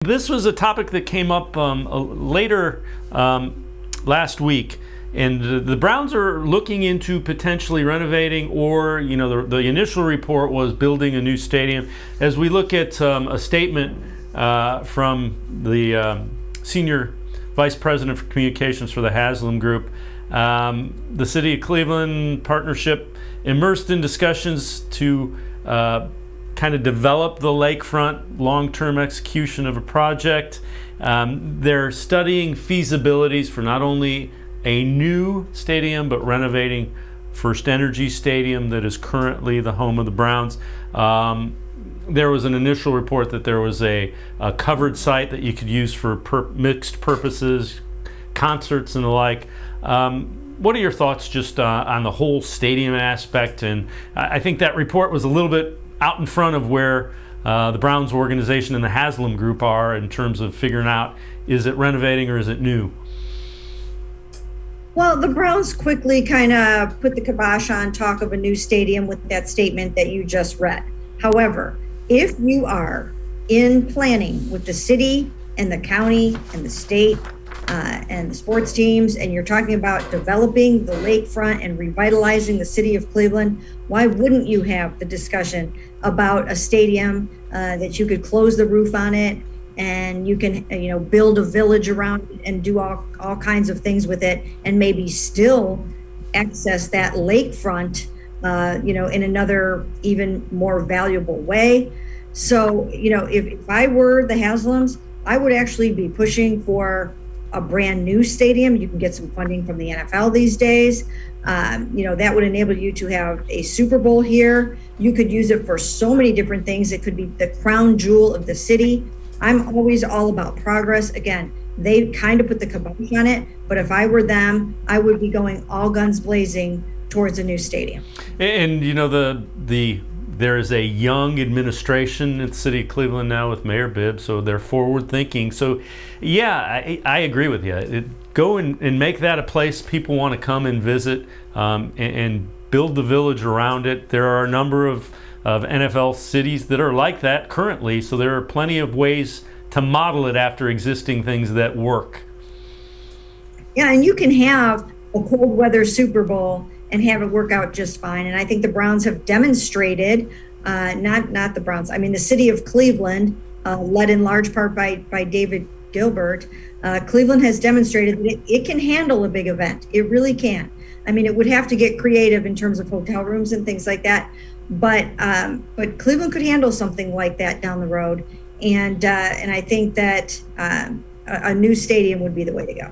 This was a topic that came up later last week, and the Browns are looking into potentially renovating, or the initial report was building a new stadium. As we look at a statement from the Senior Vice President for Communications for the Haslam Group, the City of Cleveland partnership immersed in discussions to kind of develop the lakefront long-term execution of a project. They're studying feasibilities for not only a new stadium, but renovating First Energy Stadium that is currently the home of the Browns. There was an initial report that there was a covered site that you could use for mixed purposes, concerts and the like. What are your thoughts just on the whole stadium aspect? And I think that report was a little bit out in front of where the Browns organization and the Haslam Group are in terms of figuring out, is it renovating or is it new? Well, the Browns quickly kind of put the kibosh on talk of a new stadium with that statement that you just read. However, if you are in planning with the city and the county and the state and the sports teams, and you're talking about developing the lakefront and revitalizing the city of Cleveland, why wouldn't you have the discussion about a stadium that you could close the roof on it, and you can build a village around it and do all kinds of things with it, and maybe still access that lakefront in another even more valuable way. So if I were the Haslams, I would actually be pushing for a brand new stadium. You can get some funding from the NFL these days. That would enable you to have a Super Bowl here. You could use it for so many different things. It could be the crown jewel of the city. I'm always all about progress. Again, they kind of put the kibosh on it, but if I were them, I would be going all guns blazing towards a new stadium. And there is a young administration in the city of Cleveland now with Mayor Bibb, so they're forward thinking. So yeah, I agree with you. Go and make that a place people want to come and visit, and build the village around it. There are a number of NFL cities that are like that currently, so there are plenty of ways to model it after existing things that work. Yeah, and you can have a cold weather Super Bowl and have it work out just fine. And I think the Browns have demonstrated, not the Browns, I mean the city of Cleveland, led in large part by David Gilbert. Cleveland has demonstrated that it can handle a big event. It really can. I mean, it would have to get creative in terms of hotel rooms and things like that, but Cleveland could handle something like that down the road. And I think that a new stadium would be the way to go.